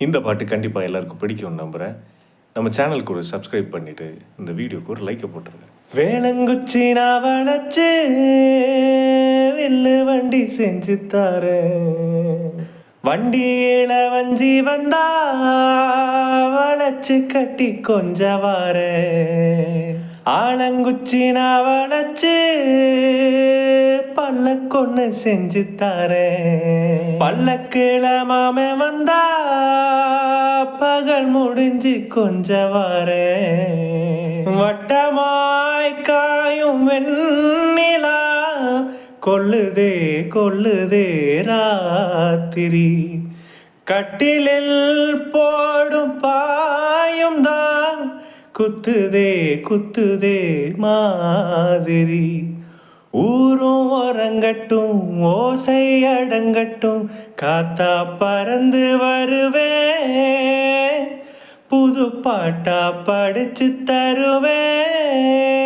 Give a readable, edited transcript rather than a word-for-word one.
இந்த பாட்டு கண்டிப்பாக எல்லாருக்கும் பிடிக்கும்னு நம்புகிறேன். நம்ம சேனலுக்கு ஒரு சப்ஸ்கிரைப் பண்ணிவிட்டு இந்த வீடியோக்கு ஒரு லைக்கை போட்டுருங்க. வேளங்குச்சி நான் வளைச்சு வில்லு வண்டி செஞ்சு தரேன். வண்டியில வஞ்சி வந்தா வளைச்சு கட்டி கொஞ்சம் வாரேன். ஆலங்குச்சி நான் வளைச்சு பல்லக்கொன்னு செஞ்சு தரேன். பல்லக்குல மாமே வந்தா பகல் முடிஞ்சு கொஞ்சம் வாரேன். வட்டமாய் காயும் வெண்ணிலா கொல்லுதே கொல்லுதே ராத்திரி. கட்டிலில் போடும் பாயும் தான் குத்துதே குத்துதே மாதிரி. ஊரும் உறங்கட்டும் ஓசை அடங்கட்டும் காத்தா பறந்து வருவேன். புது பாட்டா படிச்சு தருவேன்.